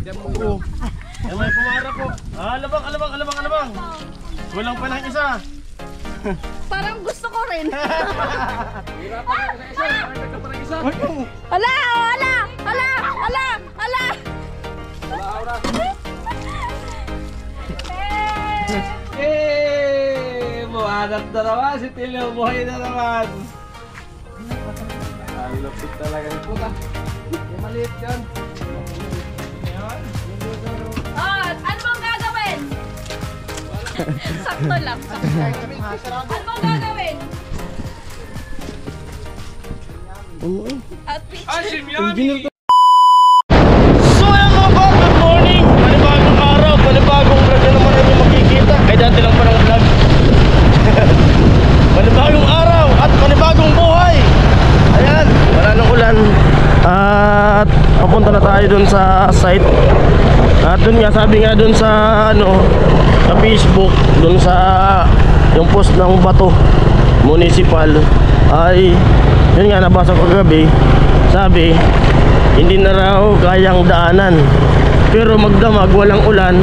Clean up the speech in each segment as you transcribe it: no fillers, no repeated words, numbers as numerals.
Oo. Ay, may pumara po. Alabang. Walang pa ng isa. Parang gusto ko rin. Isa. Ala! Buhanap na naman si Tilio, buhay na naman. Ang lupit talaga ni puta. Yung maliit yan. Ano bang gagawin? Sakto lang. Ano bang gagawin? At Engineer to. So ayan mga bot, good morning. Panibagong araw, panibagong vlog na naman ang makikita. Ay dati lang parang vlog. Panibagong araw at panibagong buhay. Ayan, wala nang ulan. At papunta na tayo dun sa site. At dun nga, sabi nga dun sa sa Facebook, dun sa yung post ng Bato Municipal, ay yun nga, nabasa ko kagabi. Sabi, hindi na raw kayang daanan, pero magdamag, walang ulan,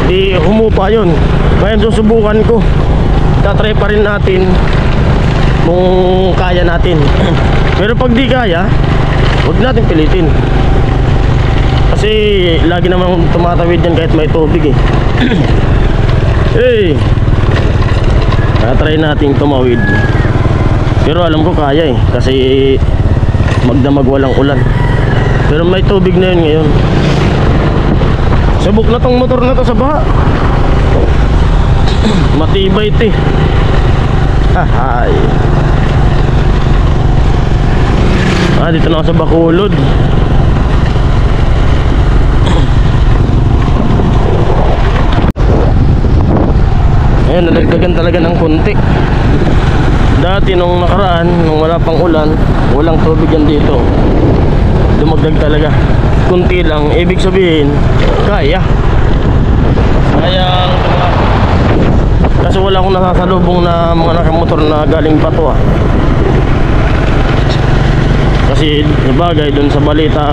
di humupa yun. Kaya susubukan ko, tatry pa rin natin kung kaya natin. Pero pag di kaya, huwag natin pilitin, kasi lagi naman tumatawid yan kahit may tubig eh. Hey, try natin tumawid. Pero alam ko kaya eh, kasi magdamag walang ulan. Pero may tubig na yun ngayon. Subok na tong motor na to sa baha. Matibay ito eh. Hahay. Dito na ako sa Bacolod. Ayan, nalagdagan talaga ng konti. Dati nung nakaraan, nung wala pang ulan, walang tubig yan dito. Dumagdag talaga. Kunti lang, ibig sabihin, kaya. Kasi wala akong nasasalubong na mga nakamotor na galing Bato ah. Kasi bagay dun sa balita,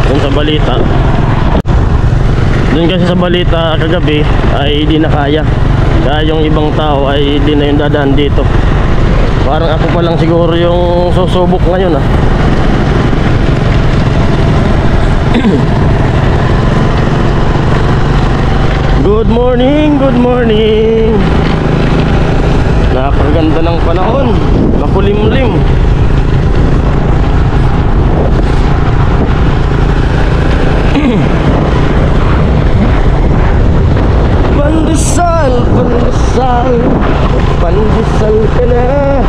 dun kasi sa balita kagabi ay di na kaya. Kaya yung ibang tao ay di na yung dadaan dito. Parang ako pa lang siguro yung susubok ngayon ah. Good morning, good morning. Napakaganda ng panahon, makulimlim. Pandesal, pandesal, pandesal ka na.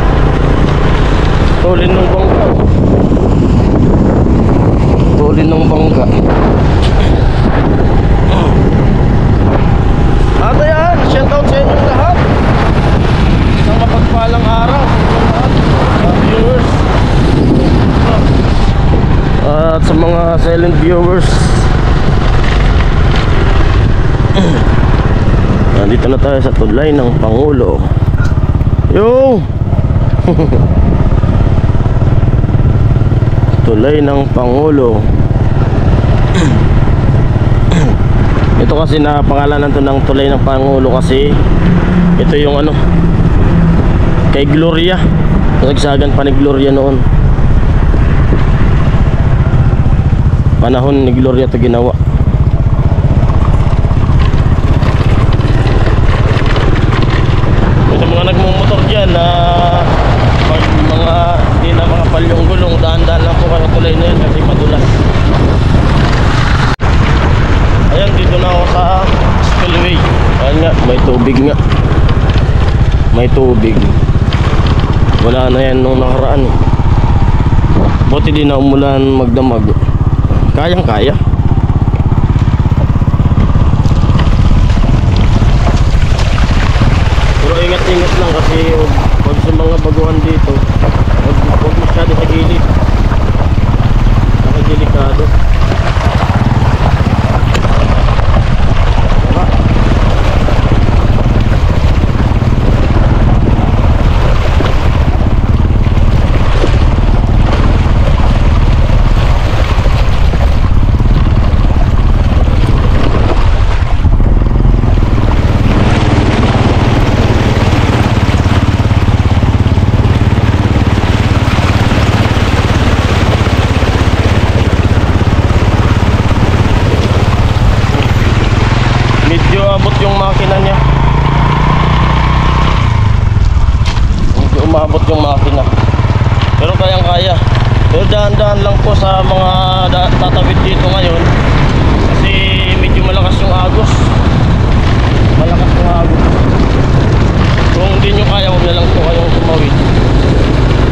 Tulin ng bangka. Tulin ng bangka. At ayan, shoutout sa inyong lahat. Isang mapagpalang araw sa inyong lahat, viewers. At sa mga silent viewers, nandito na tayo sa tulay ng Pangulo. Yo! Tulay ng Pangulo. Ito kasi na pangalanan to ng tulay ng Pangulo kasi ito yung kay Gloria. Nagsagan pa ni Gloria noon. Panahon ni Gloria ito ginawa. Ito mga nagmumotor dyan na pag mga di na mga palyong gulong, daan-daan lang po kayo tulay na yan kasi madulas. Ayan, dito na ako sa spillway. Ayan nga, may tubig nga. May tubig. Wala na yan nung nakaraan. Buti di na umulan magdamag. Kayang kaya. Pero ingat-ingat lang kasi pag sa mga baguhan dito, huwag masyado sa gilid. Nakadelikado. umabot yung makina niya. Hindi umabot yung makina. Pero kayang kaya. Pero dahan-dahan lang po sa mga tatawid dito ngayon. Kasi medyo malakas yung agos. Malakas yung agos. Kung hindi nyo kaya, huwag na lang po kayong tumawid.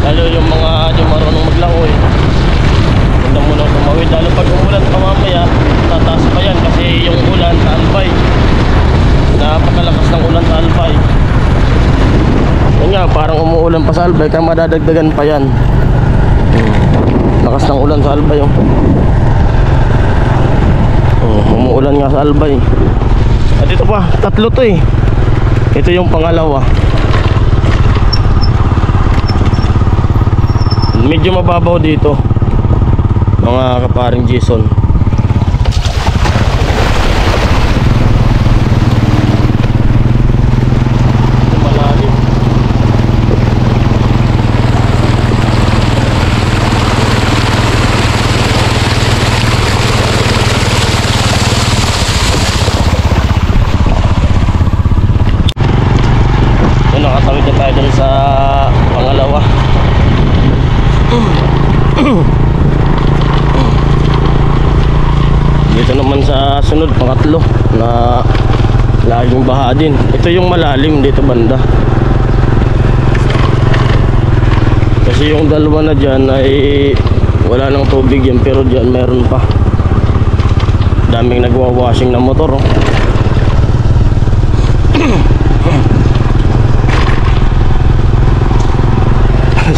Lalo yung mga di marunong maglangoy, huwag na muna tumawid. Lalo pag umulan pa mamaya, tataas pa yan. Kasi yung ulan sa Albay, napakalakas ng ulan sa Albay. Yun nga, parang umuulan pa sa Albay, kaya madadagdagan pa yan. Lakas ng ulan sa Albay, oh. Umuulan nga sa Albay. At ito pa, tatlo to eh. Ito yung pangalawa. Medyo mababaw dito, mga kaparing Jason. Malalim. Yun, nakatawid na tayo dun sa pangalawa. Dito naman sa sunod, pangatlo, na laging baha din. Ito yung malalim dito banda. Kasi yung dalawa na dyan ay wala nang tubig yan, pero dyan meron pa. Daming nagwa-washing na motor, oh.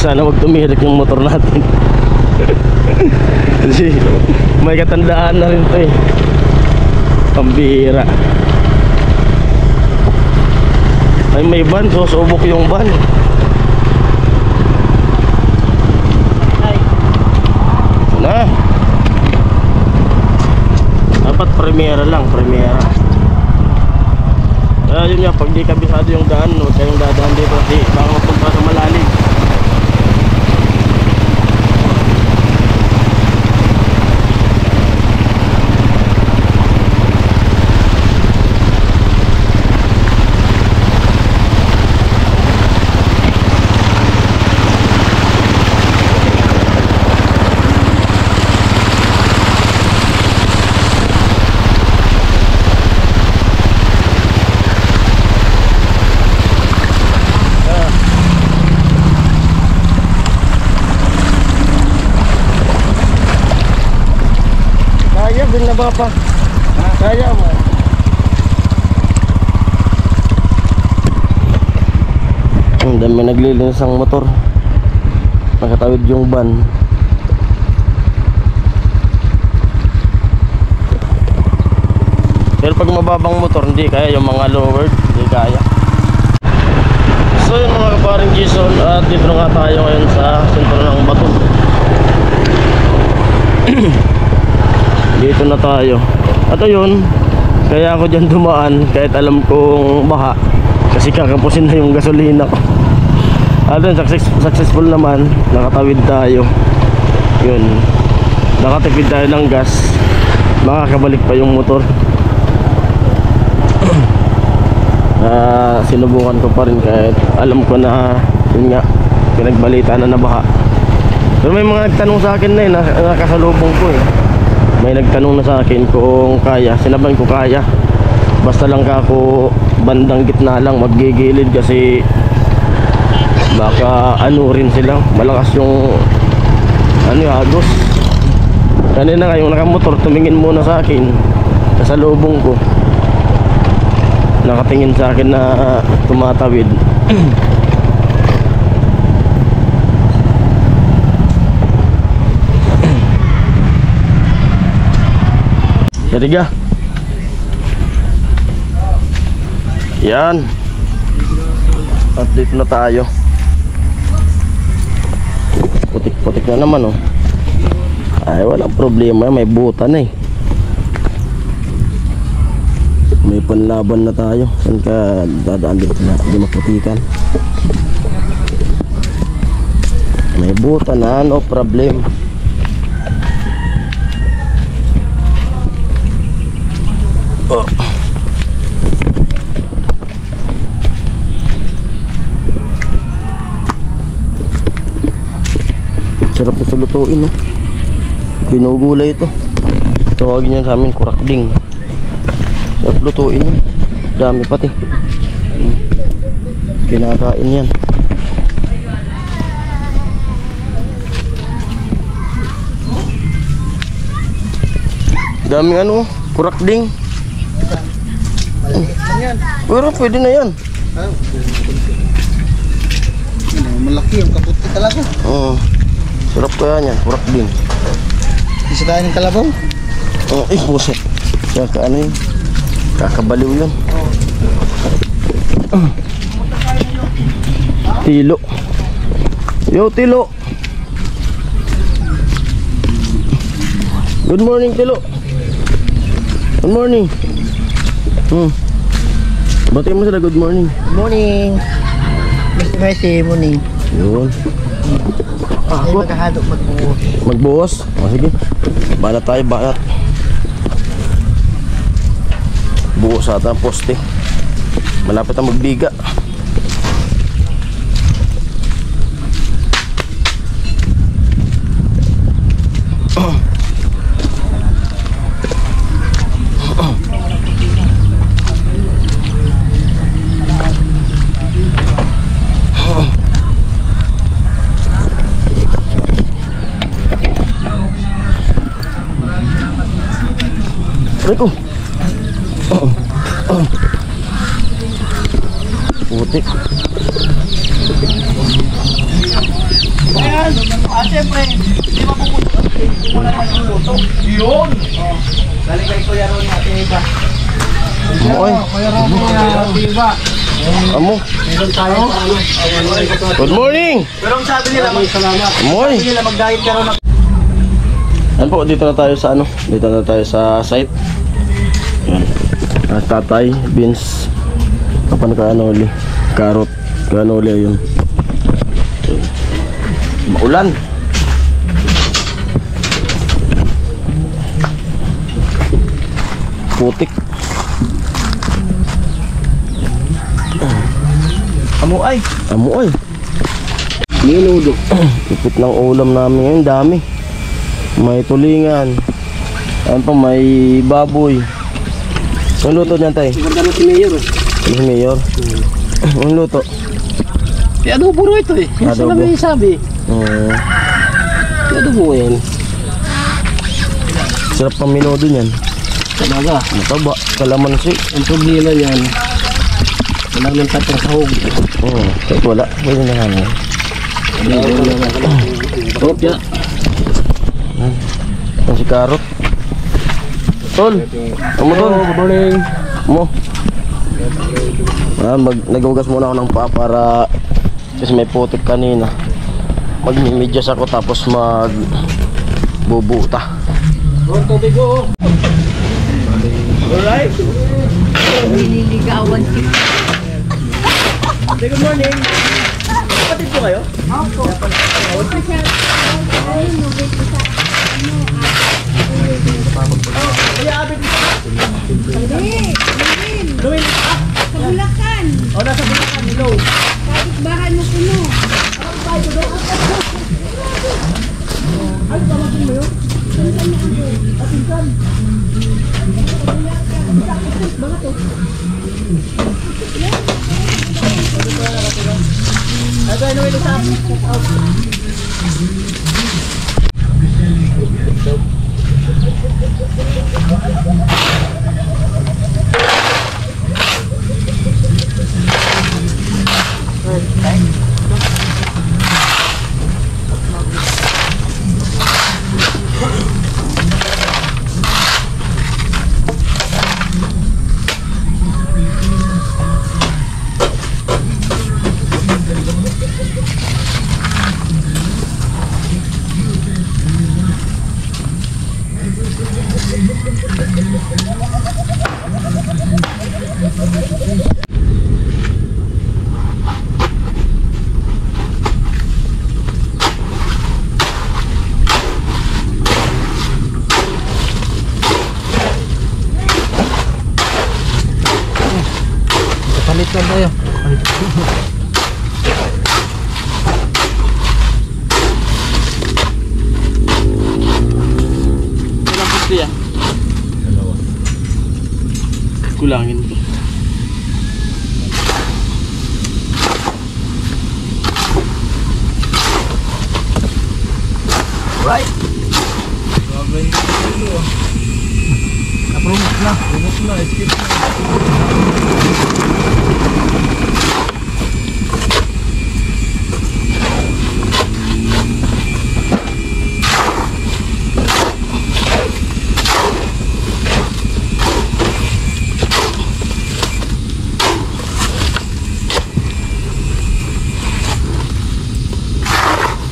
Sana wag tumirik yung motor natin. Kasi may katandaan na rin to eh. Pambira. Ay, may van, susubok yung van. Na. Dapat premiera lang, premiera. Kaya yun nga, pag di kabisado yung daan, huwag kayong dadaan dito kasi baka mapunta sa malalim. Din na ba pa? Kaya mo. Ang dami naglilinis ang motor. Nakatawid yung van. Pero pag mababang motor, hindi kaya. Yung mga lowered, hindi kaya. So yun mga kaparing Jason, at dito na nga tayo ngayon sa sentro ng Bato. Dito na tayo. At ayun, kaya ako dyan dumaan kahit alam kong baha, kasi kakapusin na yung gasolina ko. At yun, successful naman. Nakatawid tayo. Yun, nakatipid tayo ng gas. Makakabalik pa yung motor. Sinubukan ko pa rin kahit alam ko na yun nga, pinagbalita na nabaha. Pero may mga nagtanong sa akin na eh, nakasalubong ko eh. May nagtanong na sa akin kung kaya. Sinaban ko kaya. Basta lang ako bandang gitna lang, maggigilid kasi baka ano rin sila. Malakas yung agos. Kanina nga yung nakamotor tumingin muna sa akin. Kasalubong ko, nakatingin sa akin na tumatawid. Kariga. Yan. At dito na tayo. Putik-putik na naman, oh. Ay, walang problema, may buta na eh. May panlaban na tayo. Saan ka dadaan dito na di maputikan? May buta na, no problem. Oh. Ito lutuin, no? Ginugulay ito. Tawagin yan sa amin, kurakding. Sarap lutuin yan. Dami pati. Kinakain yan. Daming ano, kurakding. Pero pwede na yan. Malaki yung kabuti talaga. Oo. Sarap kaya yan, kurakding. Isa tayo ng kalabaw. Oo, puset. Kaka ano yun? Kakabaliw yun. Tilo. Yo, Tilo. Good morning, Tilo. Good morning. Bati mo sila, good morning. Morning. Mr. Messi, morning. Yun. Ay, maghahalo, magbuhos. Magbuhos? O sige. Balat tayo, balat. Buhos ata ang poste. Malapit ang magbiga. Rico. Putik. Ayan. Siyempre, hindi mapuputok. Wala na mapuputok. Yun. Galing kay Kuya Ron natin iba. Moy. Kuya Ron natin iba. Amo. Meron tayo sa ano. Good morning. Pero ang sabi nila, salamat. Moy. Sabi nila, mag-diet ka ron. Ano po, dito na tayo sa ano? Dito na tayo sa site. Yan. Tatay, beans, kapan kaanoli, carrot, kaanoli ayun. Maulan. Putik. Amuay. Amoy. Minudo. Ipit ng ulam namin ngayon, dami. May tulingan. Ano pa, may baboy. Ang luto niyan, tay? Maganda si Mayor. Si Mayor? Ang luto? Adobo ro ito eh. Yan Adobo. sila may sabi. Adobo yan. Sarap pang minudo niyan. Talaga. Mataba, kalamansi. Ang problema yan. Walang nang tatrasahog. Oo, kahit wala. Pwede na hangin. Kopya. Ang si Karot. Tol! Amo tol! Good morning. Mo! Naghugas muna ako ng paa para kasi may putik kanina. Magmimidyas ako tapos bubuta. Doon tubig ko. Alright. Nililigawan si Good morning. Kapatid po kayo? Sa Bulacan. O, nasa Bulacan. Hello. Kahit bahan mo puno. Ito, ano ito sa palit lang tayo. kulangin to. Right. Na-promote na. Promote na. Skip na.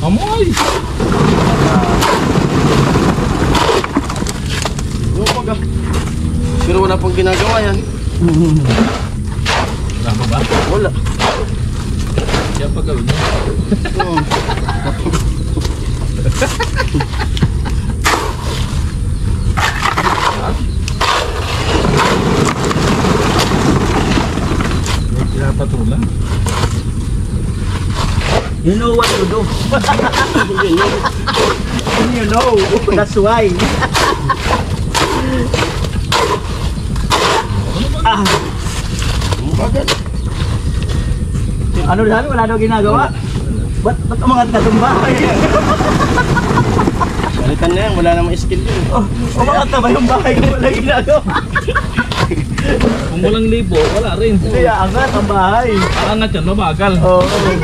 Amoy! Yung pag pero wala pang ginagawa yan. Wala pa ba? Wala. Siya pa gawin niya. Oo. May pinapatulan. You know what to do. You know. That's why. Bakit? Ano dyan? Wala daw ginagawa? Ba't umangat ka itong bahay? Balitan na yan, wala namang skill yun. Umangat na ba yung bahay kung wala ginagawa? Kung walang libo, wala rin. Hindi, angat ang bahay. Angat yan, mabagal. Oo. Okay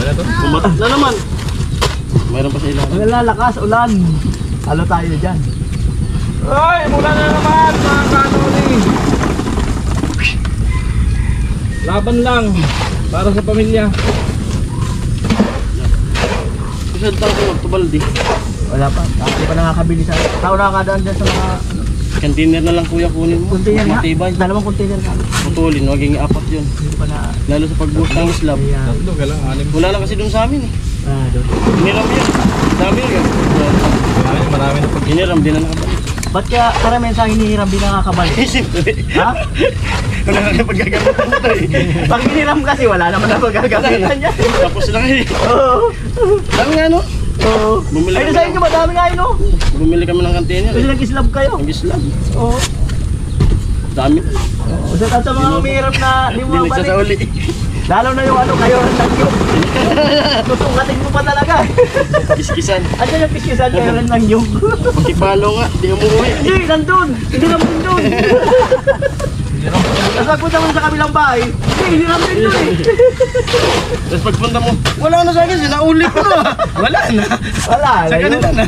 na to? Bumatak na naman. Mayroon pa sa ilang. Ang lalakas, ulan. Halo tayo dyan. Ay, mula na naman mga kanoni. Laban lang para sa pamilya. Kasi tao ko magtubaldi. Wala pa. Hindi pa nakakabili sa... Tao nakakadaan dyan sa mga... Container na lang kuya kunin mo. Container nga. Matibay. Dalawang container nga. Putulin, maging apat yun. Hindi pa na... Lalo sa pagbuhos ng slab. Ayan. Tatlo, kailangan anim. Wala na kasi dun sa amin eh. Doon. Hiniram yun. Dami yun. Marami na pag... Hiniram, di na nakabalik. Ba't kaya karamihan sa hinihiram di nakakabalik? Siyempre. Ha? Wala na paggagamitan ito eh. Pag hiniram kasi wala naman na magagamitan niya. Tapos lang eh. Oo. Dami nga no? Oo. Bumili Ay, kami sa inyo ng- madami nga yun, no? Bumili kami ng container Kasi eh. nag-islab kayo. Ang slab. Oo. Dami. O sa mga umihiram na di Hindi mo mabalik. nagsasauli. Lalo na yung ano, kayo rin ng yung. Tutungatin mo pa talaga. Kiskisan. Ano yung kiskisan kayo rin ng yung? Pakipalo nga. Di umuwi. Hindi, nandun. Hindi naman dun. Tapos pagpunta mo sa kabilang bahay, hindi, hindi naman din dun eh. Tapos pagpunta mo, wala na sa akin. Sinauli ko na. Wala na. Wala, Sa yun. kanila na.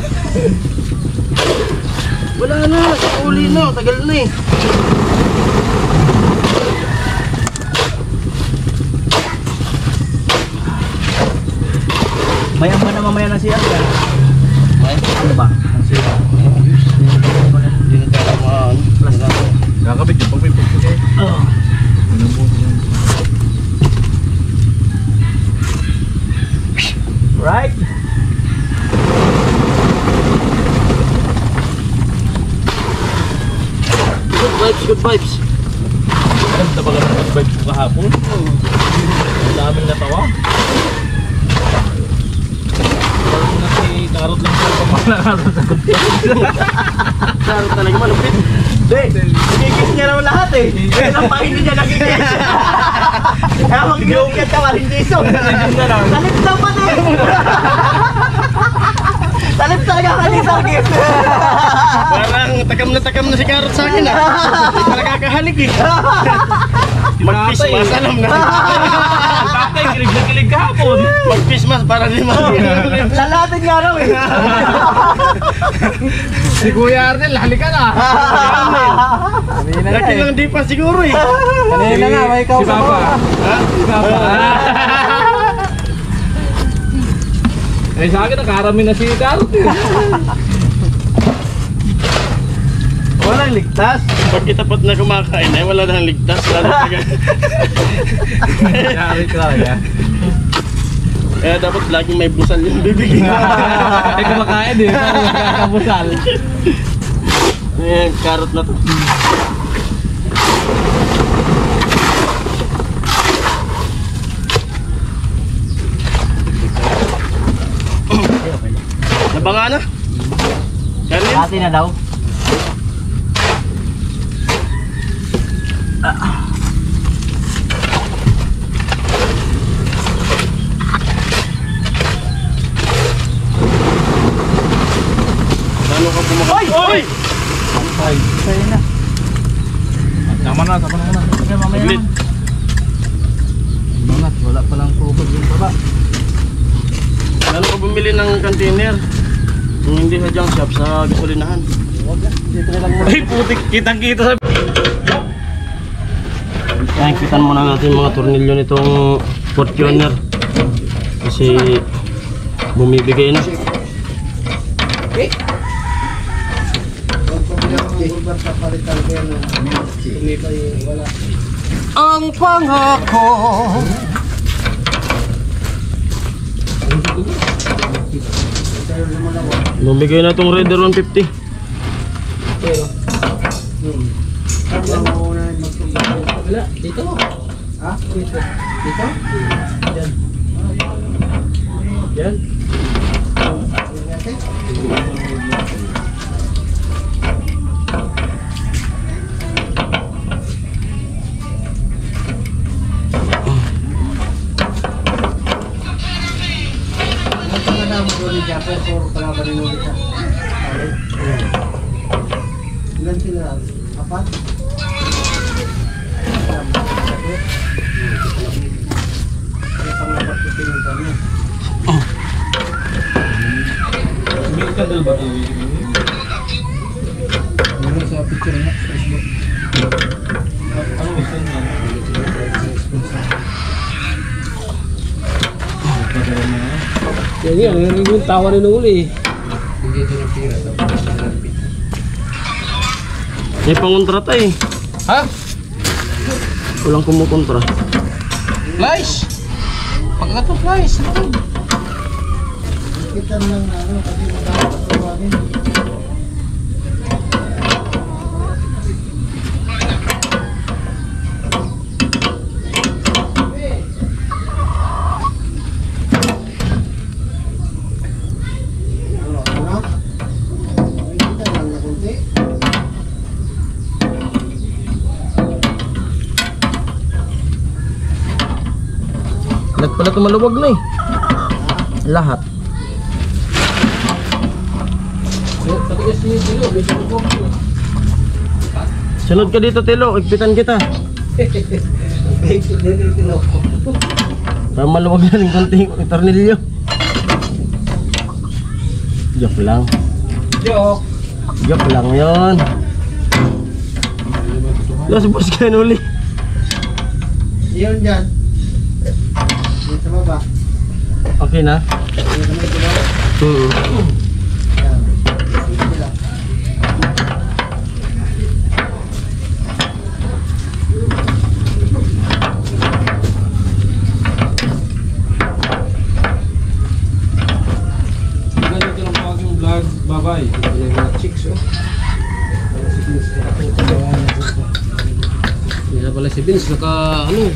Wala na. Sinauli na. Tagal na eh. Bayan ba na mamaya ng siya? Ay, Ano ba? Ang siya. hindi na tayo maaan. Kakabit yung pag may pagpagay. Oo. Right? Good vibes, good vibes. Alam na ba ka ng vibe ko kahapon? Ang daming natawa. Parang na si Karot lang sa pamalakarot sa kundi. Saan talaga malupit. Hindi, nagigis niya raw lahat eh. Kaya lang pa hindi niya nagigis. Kaya mag-gigis ka maring Jason. Talip lang pa din. Talip talaga ka ni Sargis. Parang takam na si Karot sa akin ah. Hindi pa nakakahalik eh. Mag-Christmas, alam na. Tatay, kilig na kilig kahapon. Mag-Christmas para di mag- Lalatin nga raw eh. Si Kuya Arnel, halika na. Laki lang di pa siguro eh. Kanina nga, may ikaw Si sa Papa. mga. Si Papa. Eh sa akin, nakarami na si Karot eh. Walang ligtas. Pag itapat na kumakain ay wala nang ligtas. Lalo talaga. Yari ko talaga. Kaya dapat laging may busal yung bibig. Ay kumakain eh, parang nakakabusal. Eh, Karot na to. Nabanga na. Kaya yan. Dati na daw. Lalo ka pumakas. Oy! Ay! Sa'yo na. Tama na. Sige, mamaya Saglit. naman. Mangat, wala palang tubig yung baba. Lalo ka bumili ng container. Kung hindi sa junk shop, sa gasolinahan. Huwag na, dito na lang muna. Ay, putik. Kitang-kita sa... Kaya kitan muna natin mga tornilyo nitong Fortuner. Kasi bumibigay na. Ang pangako. Bumibigay na itong Raider 150. Wala, dito. Ha? Dito. Dito? Yan. Yan. Ilan sila? Apat? May kandal ba ito? Meron sa picture niya sa Facebook. Ano gusto niya? Yan yun, yung tawa rin uli. Hindi ito ng pira. May pangontrata eh. Ha? Walang kumukontra. Flies! Pagkato flies. Kita lang na ano, kasi magkakatawanin. Lahat pala tumaluwag na eh. Lahat. Sunod ka dito, Tilo. Ikpitan kita. Para maluwag na rin konti yung tornilyo. Joke lang. Joke. Joke lang yun. Los boss ka na uli. Iyon dyan. Dito sa baba. Okay na? Dito may tuloy. Yan. Dito sila. Ganito lang po aking vlog. Bye-bye. Chicks oh. Hindi pala si Vince, ano?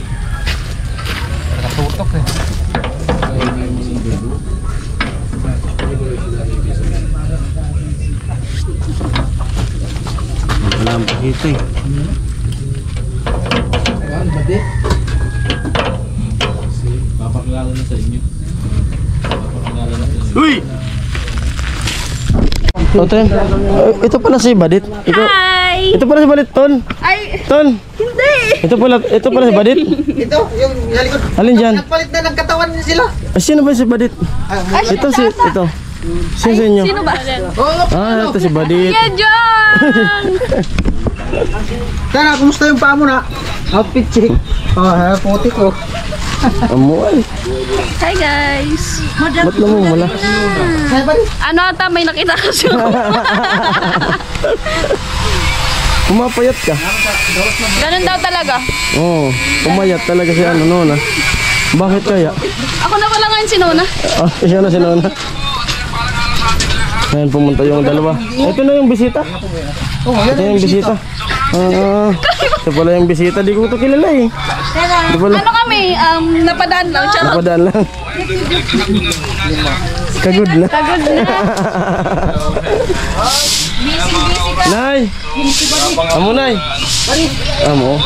Nakatutok eh. Wala ang pakito eh. Ayan, badi. Papakilala na sa inyo. Papakilala na sa inyo. Uy! Totem, ito pala si Badit. Hi! Ito pala si Badit, Ton. Ay, Ton, hindi! ito pala si Badit. Ito, yung halikot. Alin dyan? Nagpalit na ng katawan sila. Sino ba si Badit? Ito. Sino sa inyo? Sino ba? Ah, ito si Badit. Kuya John! Tara, kumusta yung paa mo na? Outfit check. Oh, putik oh. Amuay. Hi guys! Ba't naman wala? Kaya ba rin? Ano ata may nakita ko siya? Pumapayat ka. Ganun daw talaga. Oo, pumayat talaga si ano, Nona. Bakit kaya? Ako na pala ngayon si Nona. Ah, siya na si Nona. Ayan, pumunta yung dalawa. Ito na yung bisita. Oh, Ito yung bisita. Ah, ito pala yung bisita. Di ko ito kilala eh. Ito pala. Ano kami? Napadaan lang. Charot. Napadaan lang. Kagod na. Kagod na. Nay! Amo, Nay! Amo?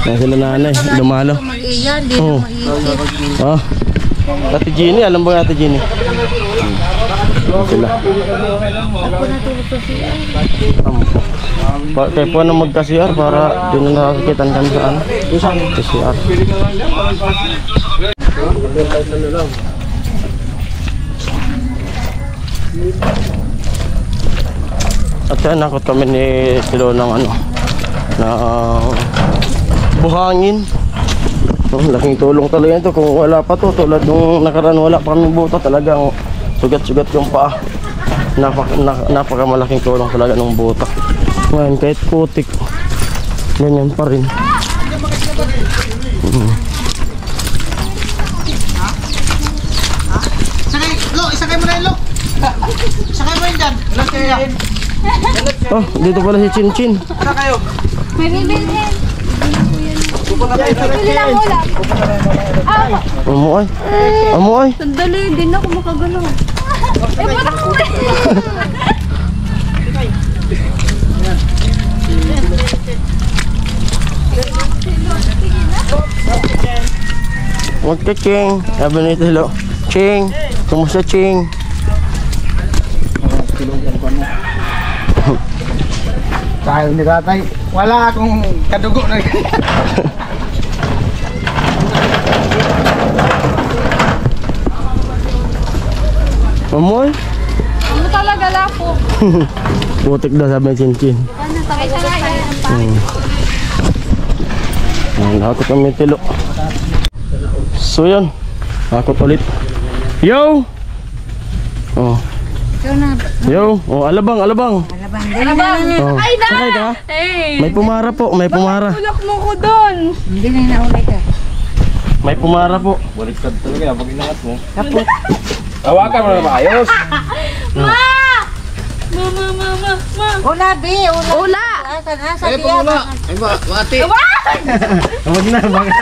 Yan sila nanay, lumalo. Oo. Oh. Ate Jenny, alam ba Ate Jenny? Sila. Kaya po na magka-CR para di na nakakitan kami sa ano? CR. At yan, nakot kami ni Silo ng ano, na buhangin. Laking tulong talaga ito. Kung wala pa to, tulad nung nakaraan wala pa kami buta, talagang sugat-sugat yung paa. Napakamalaking tulong talaga ng buta. Ngayon kahit putik, ganyan pa rin. Isakay mo na yun, Lo. Isakay mo yun dyan. Oh, dito pala si Chin Chin. Ano kayo? May bibilhin. Amoy. Amoy. Sandali, di na ako makagalaw. Ba't ako? Magka-Ching. Sabi ni Tilo. Ching. Kumusta Ching? Tayo ni tatay. Wala akong kadugo na. Amoy. Ano talaga lapo? Putik daw sabi ni Chin Chin. Nakakot kami Tilo. So yun, nakakot ulit. Yo! Oh. Yo! Oh, alabang. Ano ba? Oh. Ay na! Sakay ka? Eh! May pumara po, may pumara. Tulak mo ko doon. Hindi na inaulay ka. May pumara po. Baliktad talaga pag inangat mo. Hawakan mo na maayos. Ma! Ma! Ula, Bi. Ula! Asan diyan? Ay, mati. Huwag na, baka.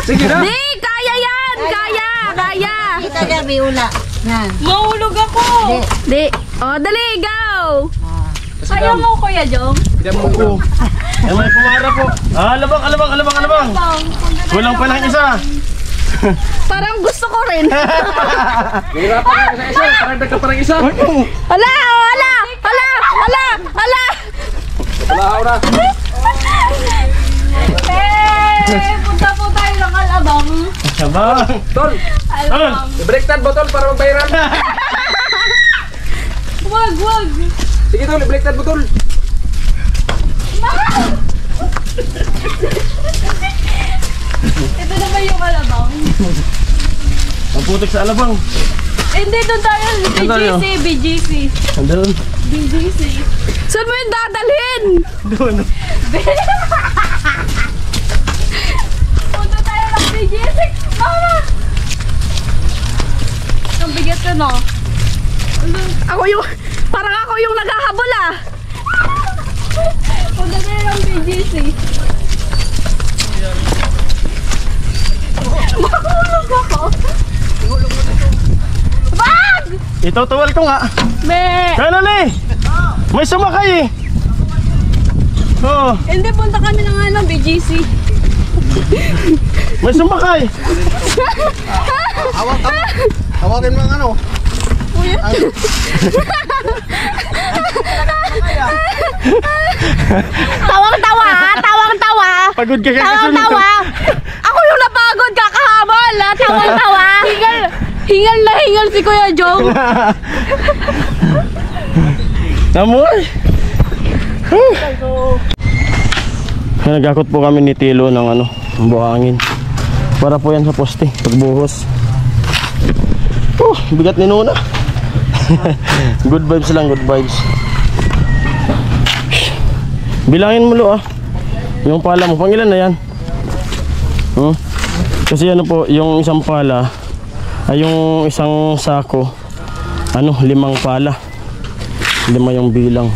Sige na. Di! Kaya yan! Kaya! Kita niya, Bi, ula. Yan. Mahulog ako! Di! O, dali! Go! Kaya mo, Kuya Jong? Ay, may pumara po. Ah, alabang. Kulang pa lang isa. Parang gusto ko rin. Hirapan ka sa isa. Parang dagka parang isa. Hala! Wala na. Punta po tayo ng Alabang. Sabang. Tol, Alabang. i-baliktad mo tol para magbayaran. Wag! Sige tol, i-baliktad mo tol. Ito na ba yung Alabang? Ang putik sa alabang. Hindi, doon tayo. BGC. Andun. BGC. Saan mo yung dadalhin? Doon. Punta tayo ng BGC. Mama! Ang bigat ko, no? Parang ako yung naghahabol, ah. Punta tayo ng BGC. Mahulog ako. Wag! Itutuwal ko nga. Me! Kanali! May sumakay eh. Oo. Hindi, punta kami ng ano, BGC. May sumakay. Hawakin mo ang ano. Tawang-tawa! Pagod ka kakasunod. Tawang-tawa! Ako yung napagod, kakahabol! Tawang-tawa! Hingal na hingal si Kuya Jong! Namoy. Nagakot po kami ni Tilo ng ano, buhangin. Para po yan sa poste, pagbuhos. Bigat ni Nuna. Good vibes lang, good vibes. Bilangin mo Lo yung pala mo, pangilan na yan? Kasi ano po, yung isang pala ay yung isang sako, ano, 5 pala. 5 yung bilang.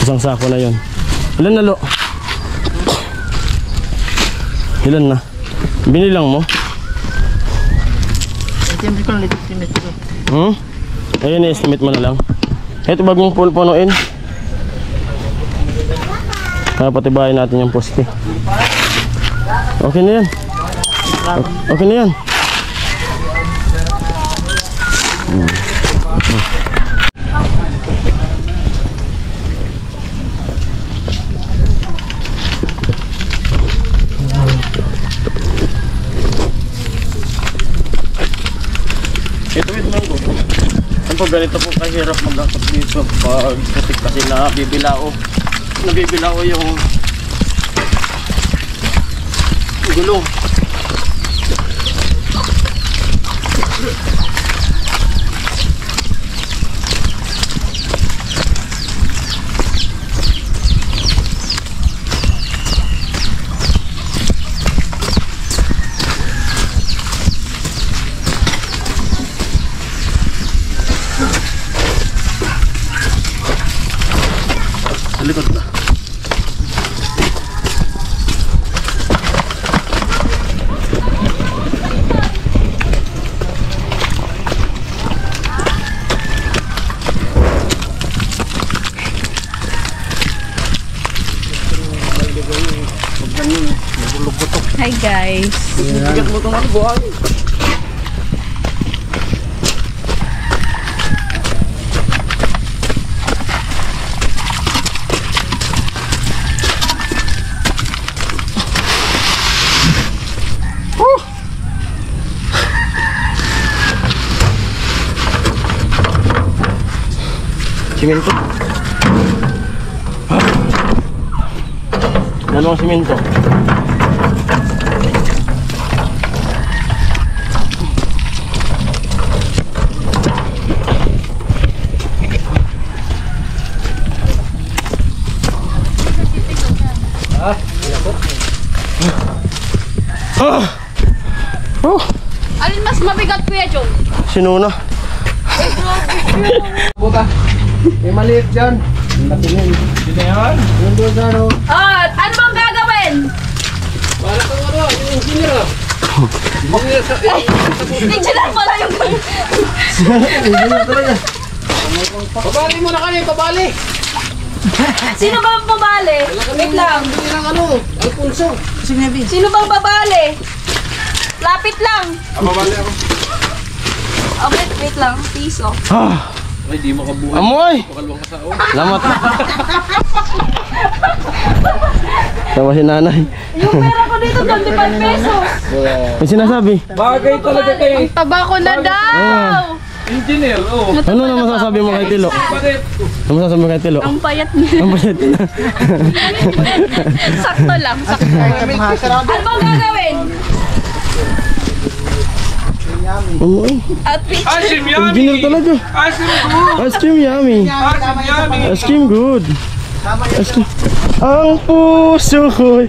Isang sako na yon. Ilan na Lo? Ilan na? Binilang mo? Estimate ko lang, estimate ko. Ayun, estimate mo na lang. Ito bagong punuin. Patibayin natin yung poste. Okay na yan. Okay na yan. Ito yung mango. Ano po, ganito po kahirap mag-akot dito pag putik kasi nabibilao yung gulong. Sa likod na. Hi guys. Bigat mo itong buhay. Simento. Dalawang simento. Alin mas mabigat, Kuya Jong? Sinuna. Puta. May maliit dyan. Natingin. Yun na yan. Yung doon sa ano. Ano bang gagawin? Wala kang ano, yung engineer ah. Engineer pala yung Pabali mo na kami, pabali. Sino ba ang babali? Wait lang. Hindi lang ano, Alfonso. Sino bang babali? Lapit lang. Pabali ako. Wait lang. Piso. Ay, di makabuhay. Amoy! Pakalawang kasao. Salamat. Tawa si nanay. Yung pera ko dito, 25 pesos. May sinasabi. Bagay talaga kay Taba ko na daw. engineer, oh. Ano na masasabi mo kay Tilo? Palit. Ano masasabi mo kay Tilo? Ang payat niya. Ang payat na. Sakto lang. Sakto. Ano bang gagawin? Amoy. Outfit. Asim yummy. Engineer talaga. Asim good. Ice cream yummy. Asim yummy. Ice cream good. Ice cream. Ang puso ko'y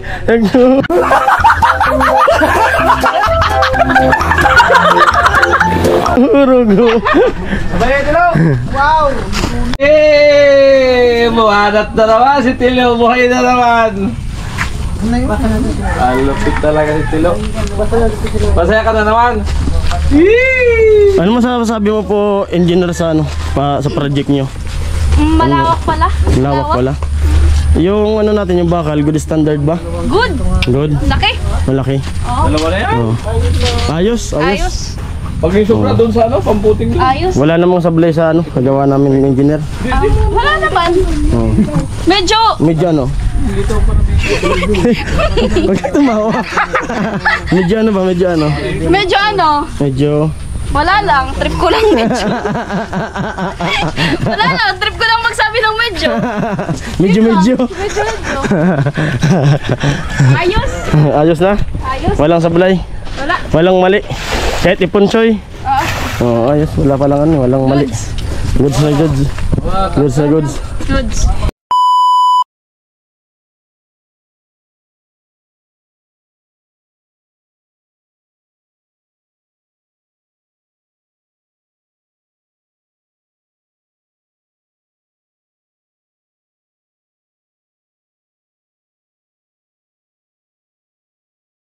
urugo. Wow! Eh, buhanat na naman si Tilo. Buhay na naman. Lupit talaga si Tilo. Masaya ka na naman. Ano masasabi mo po, engineer, sa sa project nyo? Malawak pala. Lawak pala. Yung ano natin, yung bakal, good standard ba? Good. Good. Laki. Malaki. Dalawa na yan. Oh. Ayos. Ayos. Pag may sobra doon sa ano, pamputing doon. Ayos. Wala namang sablay sa kagawa namin ng engineer. Wala naman. Oh. Medyo. Medyo ano? Huwag ka tumawa. Medyo ano ba? Medyo ano? Medyo ano. Medyo... Wala lang. Trip ko lang medyo. Wala lang. Trip ko lang magsabi ng medyo. Medyo. Medyo. Ayos. Ayos na? Ayos. Walang sablay? Wala. Walang mali? Kahit ipunsoy? Oh, ayos. Wala palang ano. Walang mali. Goods na goods. Goods na goods. Goods.